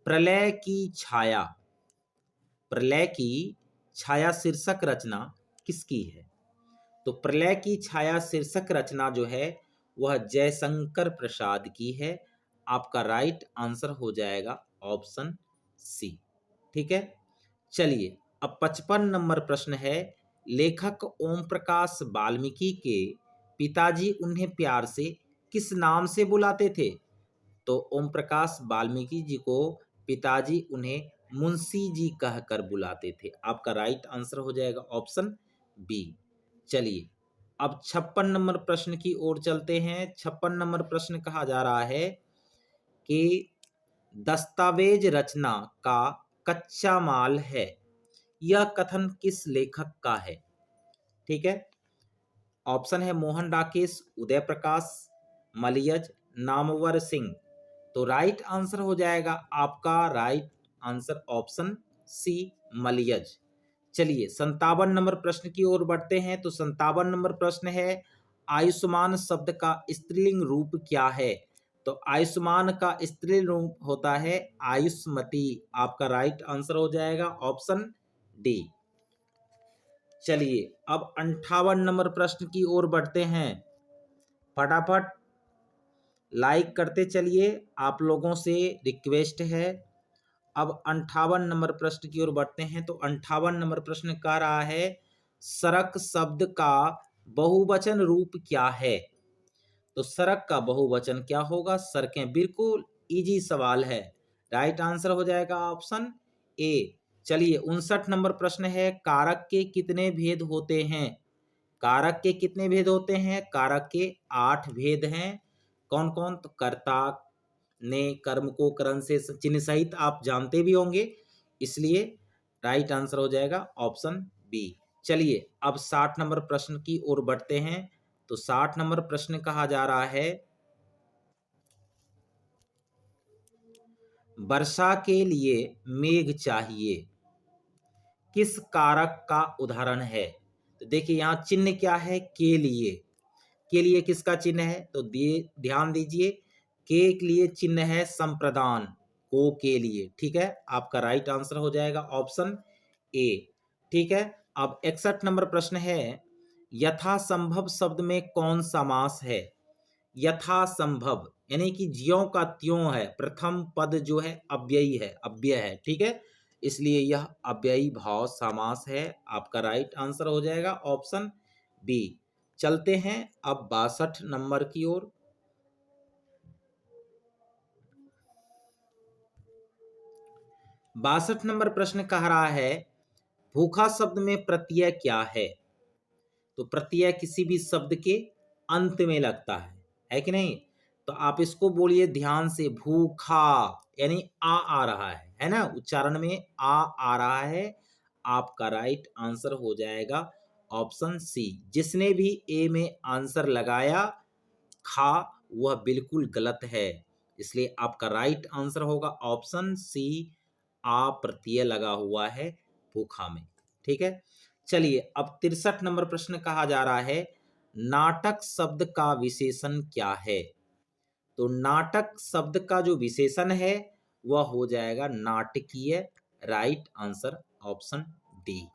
प्रलय की छाया, प्रलय की छाया शीर्षक रचना किसकी है। तो प्रलय की छाया शीर्षक रचना जो है वह जयशंकर प्रसाद की है। आपका राइट आंसर हो जाएगा ऑप्शन सी, ठीक है। चलिए अब 55 नंबर प्रश्न है लेखक ओम प्रकाश वाल्मीकि के पिताजी उन्हें प्यार से किस नाम से बुलाते थे। तो ओम प्रकाश वाल्मीकि जी को पिताजी उन्हें मुंशी जी कहकर बुलाते थे। आपका राइट आंसर हो जाएगा ऑप्शन बी। चलिए अब 56 नंबर प्रश्न की ओर चलते हैं। 56 नंबर प्रश्न कहा जा रहा है कि दस्तावेज रचना का कच्चा माल है, यह कथन किस लेखक का है, ठीक है। ऑप्शन है मोहन राकेश, उदय प्रकाश, मलियज, नामवर सिंह। तो राइट आंसर हो जाएगा आपका राइट आंसर ऑप्शन सी मलियज। चलिए 57 नंबर प्रश्न की ओर बढ़ते हैं। तो 57 नंबर प्रश्न है, आयुष्मान शब्द का स्त्रीलिंग रूप क्या है? तो आयुष्मान का स्त्रीलिंग रूप होता है आयुष्मती। आपका राइट आंसर हो जाएगा ऑप्शन डी। चलिए अब 58 नंबर प्रश्न की ओर बढ़ते हैं। फटाफट लाइक करते चलिए, आप लोगों से रिक्वेस्ट है। अब 58 नंबर प्रश्न की ओर बढ़ते हैं। तो 58 नंबर प्रश्न कह रहा है, सड़क शब्द का बहुवचन रूप क्या है? तो सड़क का बहुवचन क्या होगा? सड़कें। बिल्कुल इजी सवाल है, राइट आंसर हो जाएगा ऑप्शन ए। चलिए 59 नंबर प्रश्न है, कारक के कितने भेद होते हैं? कारक के कितने भेद होते हैं? कारक के 8 भेद हैं। कौन कौन? तो कर्ता, ने, कर्म को, करण से, चिन्ह सहित आप जानते भी होंगे, इसलिए राइट आंसर हो जाएगा ऑप्शन बी। चलिए अब 60 नंबर प्रश्न की ओर बढ़ते हैं। तो 60 नंबर प्रश्न कहा जा रहा है, वर्षा के लिए मेघ चाहिए, किस कारक का उदाहरण है? तो देखिए यहाँ चिन्ह क्या है? के लिए। के लिए किसका चिन्ह है? तो ध्यान दीजिए, के लिए चिन्ह है संप्रदान, को के लिए। ठीक है, आपका राइट आंसर हो जाएगा ऑप्शन ए। ठीक है, अब 61 नंबर प्रश्न है, यथासंभव शब्द में कौन सा समास है? यथासंभव यानी कि ज्यों का त्यों है, प्रथम पद जो है अव्ययी है, अव्यय है। ठीक है, इसलिए यह अव्ययी भाव समास है। आपका राइट आंसर हो जाएगा ऑप्शन बी। चलते हैं अब 62 नंबर की ओर। 62 नंबर प्रश्न कह रहा है, भूखा शब्द में प्रत्यय क्या है? तो प्रत्यय किसी भी शब्द के अंत में लगता है कि नहीं? तो आप इसको बोलिए ध्यान से, भूखा यानी आ रहा है ना, उच्चारण में आ रहा है। आपका राइट आंसर हो जाएगा ऑप्शन सी। जिसने भी ए में आंसर लगाया खा, वह बिल्कुल गलत है, इसलिए आपका राइट आंसर होगा ऑप्शन सी, आ प्रत्यय लगा हुआ है भूखा में। ठीक है, चलिए अब 63 नंबर प्रश्न कहा जा रहा है, नाटक शब्द का विशेषण क्या है? तो नाटक शब्द का जो विशेषण है वह हो जाएगा नाटकीय। Right answer option D.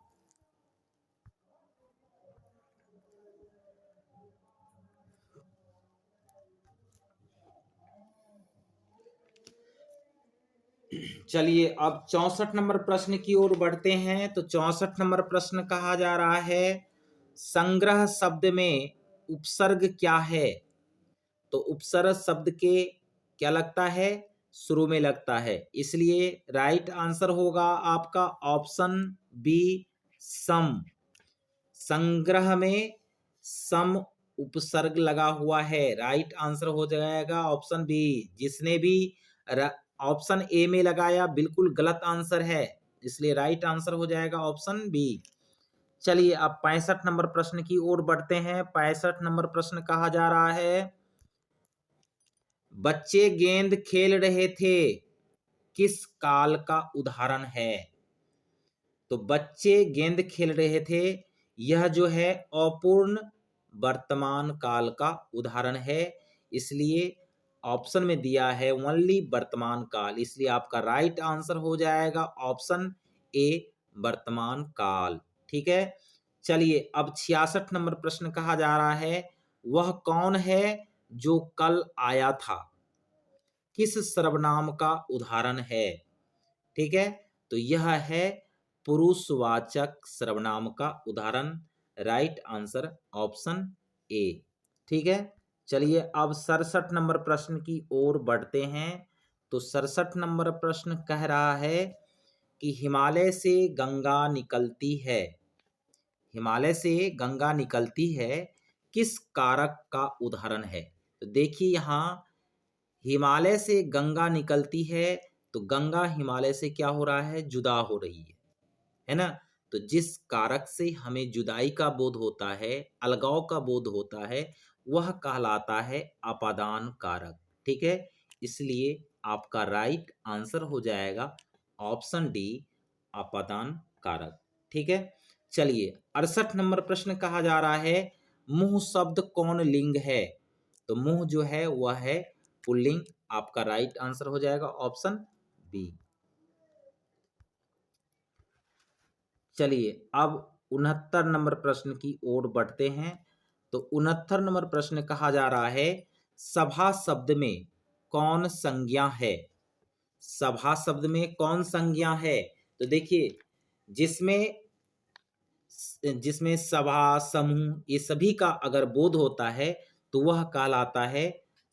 चलिए अब 64 नंबर प्रश्न की ओर बढ़ते हैं। तो 64 नंबर प्रश्न कहा जा रहा है, संग्रह शब्द में उपसर्ग क्या है? तो उपसर्ग शब्द के क्या लगता है? शुरू में लगता है, इसलिए राइट आंसर होगा आपका ऑप्शन बी, सम। संग्रह में सम उपसर्ग लगा हुआ है, राइट आंसर हो जाएगा ऑप्शन बी। जिसने भी ऑप्शन ए में लगाया बिल्कुल गलत आंसर है, इसलिए राइट आंसर हो जाएगा ऑप्शन बी। चलिए अब 65 नंबर प्रश्न की ओर बढ़ते हैं। 65 नंबर प्रश्न कहा जा रहा है, बच्चे गेंद खेल रहे थे, किस काल का उदाहरण है? तो बच्चे गेंद खेल रहे थे, यह जो है अपूर्ण वर्तमान काल का उदाहरण है, इसलिए ऑप्शन में दिया है ओनली वर्तमान काल, इसलिए आपका राइट आंसर हो जाएगा ऑप्शन ए, वर्तमान काल। ठीक है, चलिए अब 66 नंबर प्रश्न कहा जा रहा है, वह कौन है जो कल आया था, किस सर्वनाम का उदाहरण है? ठीक है, तो यह है पुरुषवाचक सर्वनाम का उदाहरण, राइट आंसर ऑप्शन ए। ठीक है, चलिए अब 67 नंबर प्रश्न की ओर बढ़ते हैं। तो 67 नंबर प्रश्न कह रहा है कि हिमालय से गंगा निकलती है, हिमालय से गंगा निकलती है, किस कारक का उदाहरण है? तो देखिए यहाँ हिमालय से गंगा निकलती है, तो गंगा हिमालय से क्या हो रहा है? जुदा हो रही है ना? तो जिस कारक से हमें जुदाई का बोध होता है, अलगाव का बोध होता है, वह कहलाता है अपादान कारक। ठीक है, इसलिए आपका राइट आंसर हो जाएगा ऑप्शन डी, अपादान कारक। ठीक है। चलिए 68 नंबर प्रश्न कहा जा रहा है मुंह शब्द कौन लिंग है। तो मुंह जो है वह है पुल्लिंग। आपका राइट आंसर हो जाएगा ऑप्शन बी। चलिए अब 69 नंबर प्रश्न की ओर बढ़ते हैं। तो 69 नंबर प्रश्न कहा जा रहा है सभा शब्द में कौन संज्ञा है। सभा शब्द में कौन संज्ञा है। तो देखिए जिसमें जिसमें सभा समूह ये सभी का अगर बोध होता है तो वह कहलाता है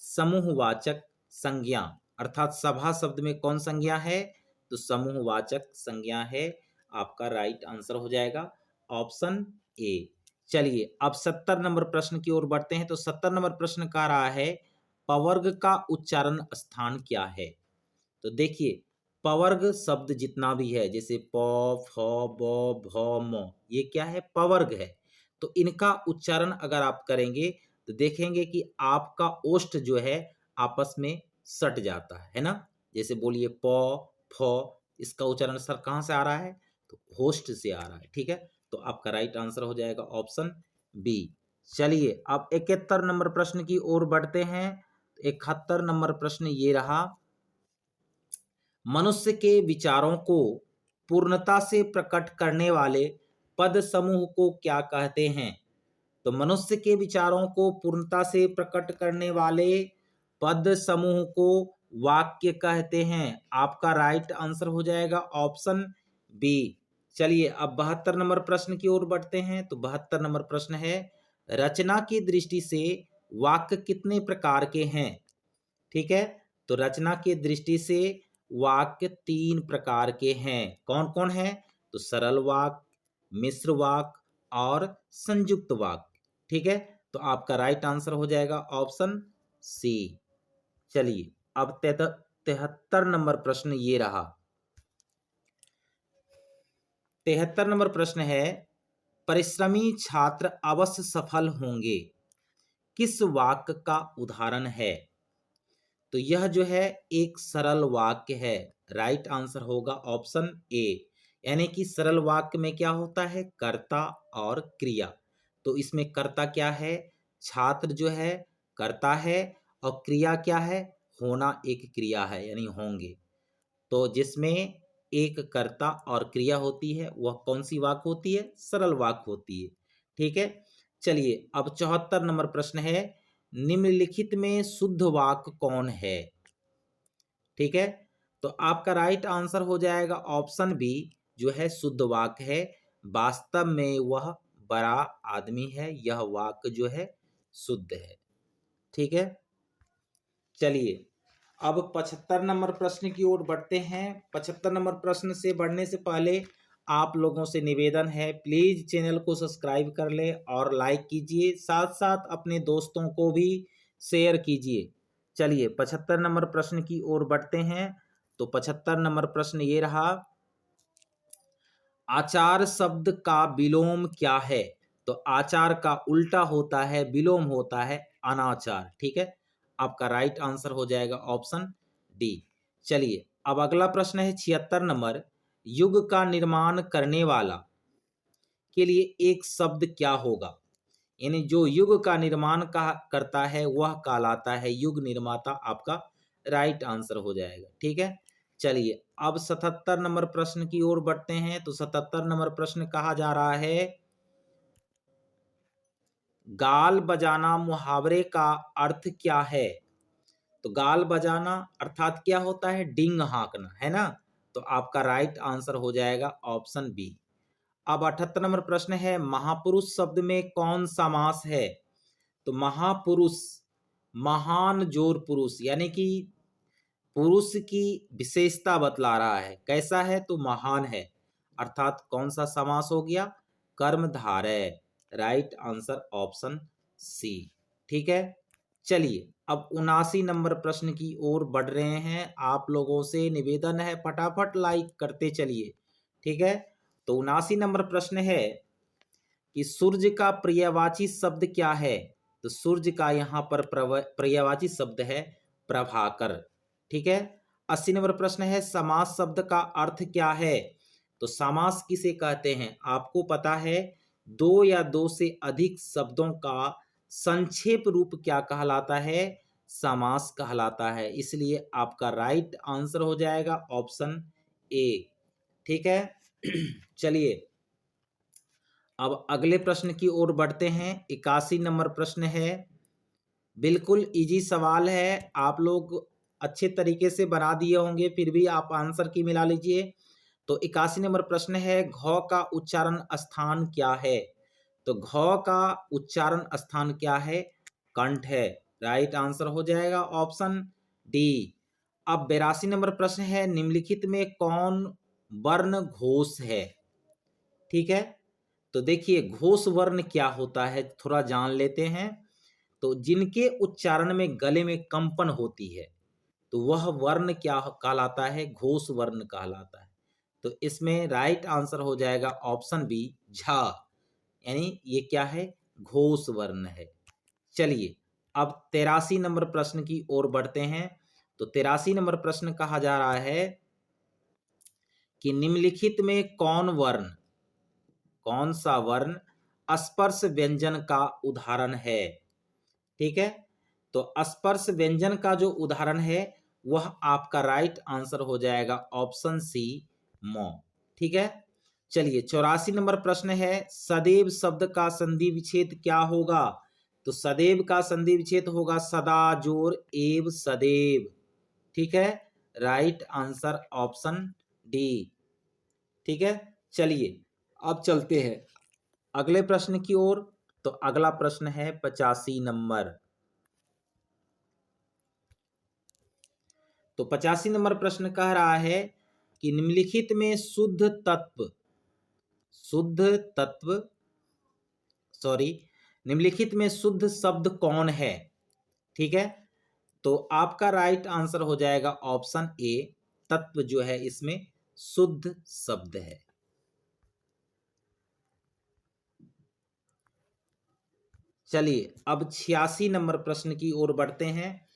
समूहवाचक संज्ञा। अर्थात सभा शब्द में कौन संज्ञा है तो समूहवाचक संज्ञा है। आपका राइट आंसर हो जाएगा ऑप्शन ए। चलिए अब 70 नंबर प्रश्न की ओर बढ़ते हैं। तो 70 नंबर प्रश्न कह रहा है पवर्ग का उच्चारण स्थान क्या है। तो देखिए पवर्ग शब्द जितना भी है जैसे प फ ब भ म ये क्या है पवर्ग है। तो इनका उच्चारण अगर आप करेंगे तो देखेंगे कि आपका ओष्ठ जो है आपस में सट जाता है ना। जैसे बोलिए प फ इसका उच्चारण सर कहाँ से आ रहा है तो होस्ट से आ रहा है। ठीक है तो आपका राइट आंसर हो जाएगा ऑप्शन बी। चलिए अब 71 नंबर प्रश्न की ओर बढ़ते हैं। 71 नंबर प्रश्न ये रहा मनुष्य के विचारों को पूर्णता से प्रकट करने वाले पद समूह को क्या कहते हैं। तो मनुष्य के विचारों को पूर्णता से प्रकट करने वाले पद समूह को वाक्य कहते हैं। आपका राइट आंसर हो जाएगा ऑप्शन बी। चलिए अब 72 नंबर प्रश्न की ओर बढ़ते हैं। तो 72 नंबर प्रश्न है रचना की दृष्टि से वाक्य कितने प्रकार के हैं। ठीक है तो रचना की दृष्टि से वाक्य 3 प्रकार के हैं। कौन कौन है तो सरल वाक्य, मिश्र वाक्य और संयुक्त वाक्य। ठीक है तो आपका राइट आंसर हो जाएगा ऑप्शन सी। चलिए अब 73 नंबर प्रश्न ये रहा। 73 नंबर प्रश्न है परिश्रमी छात्र अवश्य सफल होंगे किस वाक्य का उदाहरण है। तो यह जो है एक सरल वाक्य है। राइट आंसर होगा ऑप्शन ए। यानी कि सरल वाक्य में क्या होता है कर्ता और क्रिया। तो इसमें कर्ता क्या है छात्र जो है कर्ता है और क्रिया क्या है होना एक क्रिया है यानी होंगे। तो जिसमें एक कर्ता और क्रिया होती है वह कौन सी वाक्य होती है सरल वाक्य होती है। ठीक है चलिए अब 74 नंबर प्रश्न है निम्नलिखित में शुद्ध वाक्य कौन है। ठीक है तो आपका राइट आंसर हो जाएगा ऑप्शन बी जो है शुद्ध वाक्य है वास्तव में वह बड़ा आदमी है यह वाक्य जो है शुद्ध है। ठीक है चलिए अब 75 नंबर प्रश्न की ओर बढ़ते हैं। 75 नंबर प्रश्न से बढ़ने से पहले आप लोगों से निवेदन है प्लीज चैनल को सब्सक्राइब कर ले और लाइक कीजिए साथ साथ अपने दोस्तों को भी शेयर कीजिए। चलिए 75 नंबर प्रश्न की ओर बढ़ते हैं। तो 75 नंबर प्रश्न ये रहा आचार शब्द का विलोम क्या है। तो आचार का उल्टा होता है विलोम होता है अनाचार। ठीक है आपका राइट आंसर हो जाएगा ऑप्शन डी। चलिए अब अगला प्रश्न है 76 नंबर युग का निर्माण करने वाला के लिए एक शब्द क्या होगा। यानी जो युग का निर्माण करता है वह कहलाता है युग निर्माता। आपका राइट आंसर हो जाएगा। ठीक है चलिए अब 77 नंबर प्रश्न की ओर बढ़ते हैं। तो 77 नंबर प्रश्न कहा जा रहा है गाल बजाना मुहावरे का अर्थ क्या है। तो गाल बजाना अर्थात क्या होता है डींग हाँकना है ना। तो आपका राइट आंसर हो जाएगा ऑप्शन बी। अब 78 नंबर प्रश्न है महापुरुष शब्द में कौन समास है। तो महापुरुष महान जोर पुरुष यानी कि पुरुष की विशेषता बतला रहा है कैसा है तो महान है। अर्थात कौन सा समास हो गया कर्मधारय। Right answer option C. ठीक है चलिए अब 79 नंबर प्रश्न की ओर बढ़ रहे हैं। आप लोगों से निवेदन है फटाफट लाइक करते चलिए। ठीक है तो 79 नंबर प्रश्न है कि सूर्य का पर्यायवाची शब्द क्या है। तो सूर्य का यहाँ पर पर्यायवाची शब्द है प्रभाकर। ठीक है 80 नंबर प्रश्न है समास शब्द का अर्थ क्या है। तो समास किसे कहते हैं? आपको पता है, दो या दो से अधिक शब्दों का संक्षेप रूप क्या कहलाता है? समास कहलाता है। इसलिए आपका राइट आंसर हो जाएगा ऑप्शन ए। ठीक है। चलिए अब अगले प्रश्न की ओर बढ़ते हैं। 81 नंबर प्रश्न है, बिल्कुल इजी सवाल है, आप लोग अच्छे तरीके से बना दिए होंगे, फिर भी आप आंसर की मिला लीजिए। तो 81 नंबर प्रश्न है, घ का उच्चारण स्थान क्या है? तो घ का उच्चारण स्थान क्या है? कंठ है। राइट आंसर हो जाएगा ऑप्शन डी। अब 82 नंबर प्रश्न है, निम्नलिखित में कौन वर्ण घोष है? ठीक है, तो देखिए घोष वर्ण क्या होता है थोड़ा जान लेते हैं। तो जिनके उच्चारण में गले में कंपन होती है तो वह वर्ण क्या कहलाता है? घोष वर्ण कहलाता है। तो इसमें राइट आंसर हो जाएगा ऑप्शन बी, झा, यानी ये क्या है? घोष वर्ण है। चलिए अब 83 नंबर प्रश्न की ओर बढ़ते हैं। तो 83 नंबर प्रश्न कहा जा रहा है कि निम्नलिखित में कौन सा वर्ण स्पर्श व्यंजन का उदाहरण है? ठीक है, तो स्पर्श व्यंजन का जो उदाहरण है वह आपका राइट आंसर हो जाएगा ऑप्शन सी, मौ। ठीक है, चलिए 84 नंबर प्रश्न है, सदैव शब्द का संधि विच्छेद क्या होगा? तो सदैव का संधि विच्छेद होगा सदा जोर एव सदैव। ठीक है, राइट आंसर ऑप्शन डी। ठीक है, चलिए अब चलते हैं अगले प्रश्न की ओर। तो अगला प्रश्न है 85 नंबर। तो 85 नंबर प्रश्न कह रहा है कि निम्नलिखित में निम्नलिखित में शुद्ध शब्द कौन है? ठीक है, तो आपका राइट आंसर हो जाएगा ऑप्शन ए, तत्व जो है इसमें शुद्ध शब्द है। चलिए अब 86 नंबर प्रश्न की ओर बढ़ते हैं।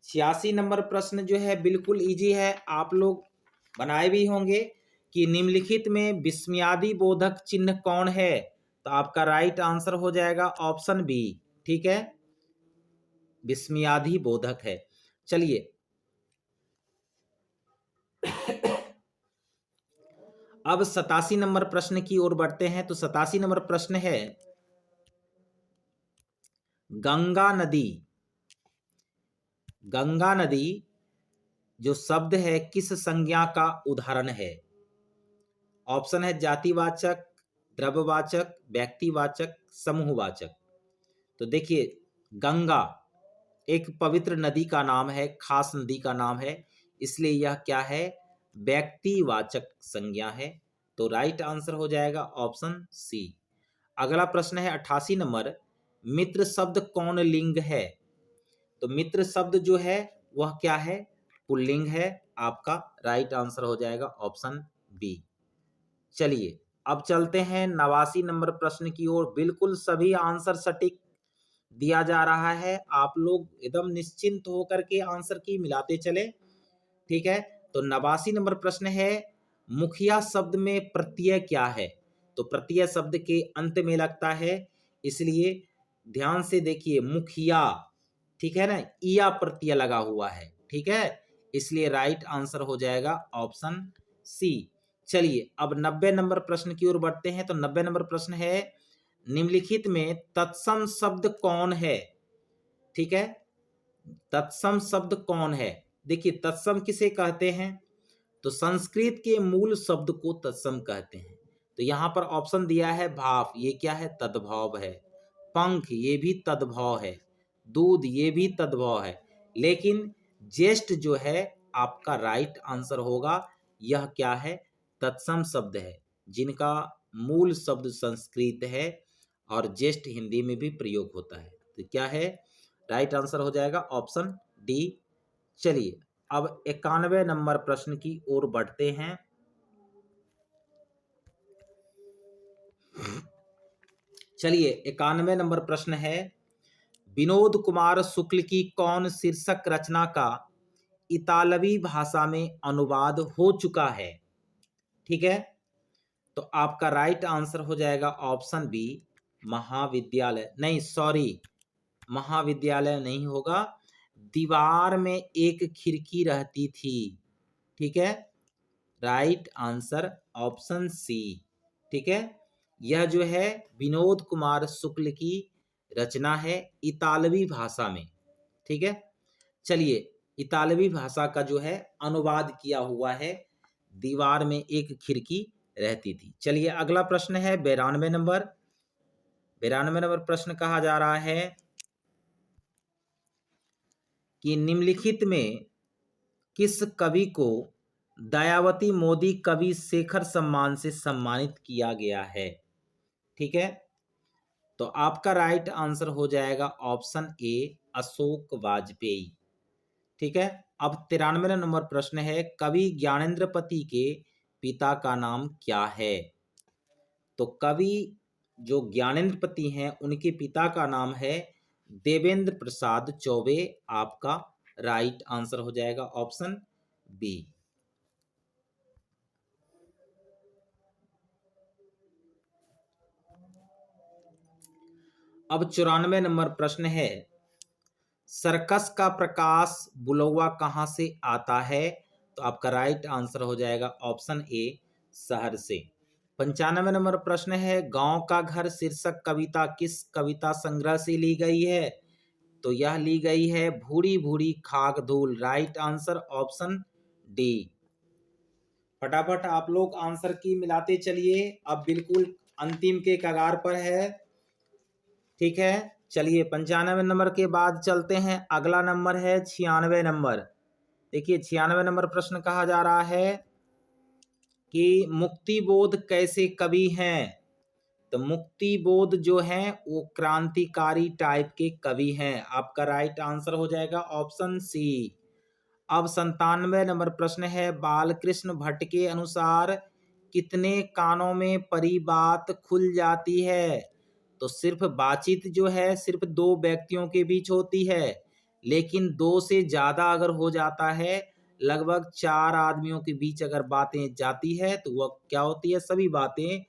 86 नंबर प्रश्न जो है बिल्कुल इजी है, आप लोग बनाए भी होंगे कि निम्नलिखित में विस्मयादि बोधक चिन्ह कौन है? तो आपका राइट आंसर हो जाएगा ऑप्शन बी। ठीक है, विस्मयादि बोधक है। चलिए अब 87 नंबर प्रश्न की ओर बढ़ते हैं। तो 87 नंबर प्रश्न है, गंगा नदी जो शब्द है किस संज्ञा का उदाहरण है? ऑप्शन है जातिवाचक, द्रव्यवाचक, व्यक्तिवाचक, समूहवाचक। तो देखिए गंगा एक पवित्र नदी का नाम है, खास नदी का नाम है, इसलिए यह क्या है? व्यक्तिवाचक संज्ञा है। तो राइट आंसर हो जाएगा ऑप्शन सी। अगला प्रश्न है 88 नंबर, मित्र शब्द कौन लिंग है? तो मित्र शब्द जो है वह क्या है? पुल्लिंग है। आपका राइट आंसर हो जाएगा ऑप्शन बी। चलिए अब चलते हैं 89 नंबर प्रश्न की ओर। बिल्कुल सभी आंसर सटीक दिया जा रहा है, आप लोग एकदम निश्चिंत होकर के आंसर की मिलाते चले। ठीक है, तो 89 नंबर प्रश्न है, मुखिया शब्द में प्रत्यय क्या है? तो प्रत्यय शब्द के अंत में लगता है, इसलिए ध्यान से देखिए मुखिया, ठीक है ना, इया प्रत्यय लगा हुआ है। ठीक है, इसलिए राइट आंसर हो जाएगा ऑप्शन सी। चलिए अब 90 नंबर प्रश्न की ओर बढ़ते हैं। तो 90 नंबर प्रश्न है, निम्नलिखित में तत्सम शब्द कौन है? ठीक है, तत्सम शब्द कौन है? देखिए तत्सम किसे कहते हैं? तो संस्कृत के मूल शब्द को तत्सम कहते हैं। तो यहां पर ऑप्शन दिया है भाव, ये क्या है? तद्भव है। पंख, ये भी तद्भव है। दूध, ये भी तद्भव है। लेकिन ज्येष्ठ जो है आपका राइट आंसर होगा, यह क्या है? तत्सम शब्द है, जिनका मूल शब्द संस्कृत है और ज्येष्ठ हिंदी में भी प्रयोग होता है। तो क्या है? राइट आंसर हो जाएगा ऑप्शन डी। चलिए अब 91 नंबर प्रश्न की ओर बढ़ते हैं। चलिए 91 नंबर प्रश्न है, विनोद कुमार शुक्ल की कौन शीर्षक रचना का इतालवी भाषा में अनुवाद हो चुका है? ठीक है, तो आपका राइट आंसर हो जाएगा ऑप्शन बी, महाविद्यालय। नहीं सॉरी, महाविद्यालय नहीं होगा, दीवार में एक खिड़की रहती थी। ठीक है, राइट आंसर ऑप्शन सी। ठीक है, यह जो है विनोद कुमार शुक्ल की रचना है इतालवी भाषा में। ठीक है, चलिए इतालवी भाषा का जो है अनुवाद किया हुआ है, दीवार में एक खिड़की रहती थी। चलिए अगला प्रश्न है 92 नंबर। 92 नंबर प्रश्न कहा जा रहा है कि निम्नलिखित में किस कवि को दयावती मोदी कवि शेखर सम्मान से सम्मानित किया गया है। ठीक है, तो आपका राइट आंसर हो जाएगा ऑप्शन ए, अशोक वाजपेयी। ठीक है, अब 93 नंबर प्रश्न है, कवि ज्ञानेंद्रपति के पिता का नाम क्या है। तो कवि जो ज्ञानेंद्रपति हैं उनके पिता का नाम है देवेंद्र प्रसाद चौबे। आपका राइट आंसर हो जाएगा ऑप्शन बी। अब 94 नंबर प्रश्न है, सर्कस का प्रकाश बुलौआ कहाँ से आता है। तो आपका राइट आंसर हो जाएगा ऑप्शन ए, शहर से। 95 नंबर प्रश्न है, गांव का घर शीर्षक कविता किस कविता संग्रह से ली गई है। तो यह ली गई है भूरी भूरी खाक धूल। Right answer option D. फटाफट आप लोग आंसर की मिलाते चलिए, अब बिल्कुल अंतिम के कगार पर है। ठीक है, चलिए 95 नंबर के बाद चलते हैं, अगला नंबर है 96 नंबर। देखिए 96 नंबर प्रश्न कहा जा रहा है कि मुक्तिबोध कैसे कवि हैं। तो मुक्तिबोध जो हैं वो क्रांतिकारी टाइप के कवि हैं। आपका राइट आंसर हो जाएगा ऑप्शन सी। अब 97 नंबर प्रश्न है, बालकृष्ण भट्ट के अनुसार कितने कानों में परी बात खुल जाती है। तो सिर्फ बातचीत जो है सिर्फ दो व्यक्तियों के बीच होती है, लेकिन दो से ज्यादा अगर हो जाता है, लगभग चार आदमियों के बीच अगर बातें जाती है तो वह क्या होती है, सभी बातें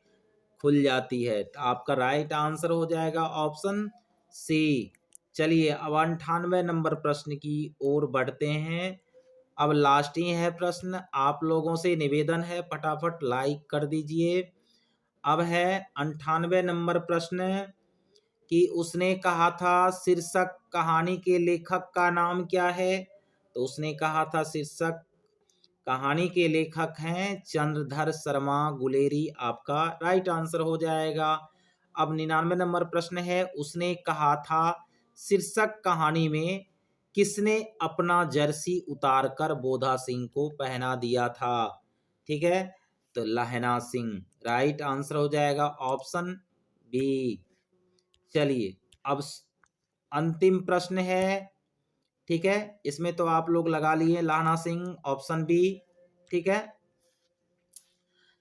खुल जाती है। तो आपका राइट आंसर हो जाएगा ऑप्शन सी। चलिए अब 98 नंबर प्रश्न की ओर बढ़ते हैं। अब लास्ट ही है प्रश्न, आप लोगों से निवेदन है फटाफट लाइक कर दीजिए। अब है 98 नंबर प्रश्न कि उसने कहा था शीर्षक कहानी के लेखक का नाम क्या है। तो उसने कहा था शीर्षक कहानी के लेखक हैं चंद्रधर शर्मा गुलेरी। आपका राइट आंसर हो जाएगा। अब 99 नंबर प्रश्न है, उसने कहा था शीर्षक कहानी में किसने अपना जर्सी उतारकर बोधा सिंह को पहना दिया था। ठीक है, तो लहना सिंह। राइट आंसर हो जाएगा ऑप्शन बी। चलिए अब अंतिम प्रश्न है। ठीक है, इसमें तो आप लोग लगा लिए लहना सिंह, ऑप्शन बी। ठीक है,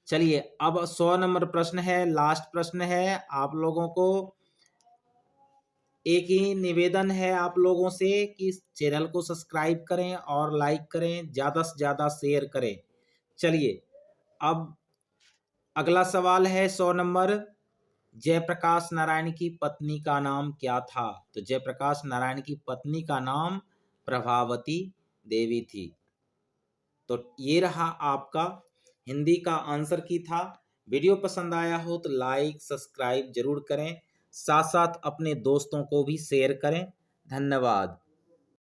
चलिए अब 100 नंबर प्रश्न है, लास्ट प्रश्न है। आप लोगों को एक ही निवेदन है आप लोगों से कि चैनल को सब्सक्राइब करें और लाइक करें, ज़्यादा से ज़्यादा शेयर करें। चलिए अब अगला सवाल है 100 नंबर, जयप्रकाश नारायण की पत्नी का नाम क्या था। तो जयप्रकाश नारायण की पत्नी का नाम प्रभावती देवी थी। तो ये रहा आपका हिंदी का आंसर की था। वीडियो पसंद आया हो तो लाइक सब्सक्राइब जरूर करें, साथ साथ अपने दोस्तों को भी शेयर करें। धन्यवाद।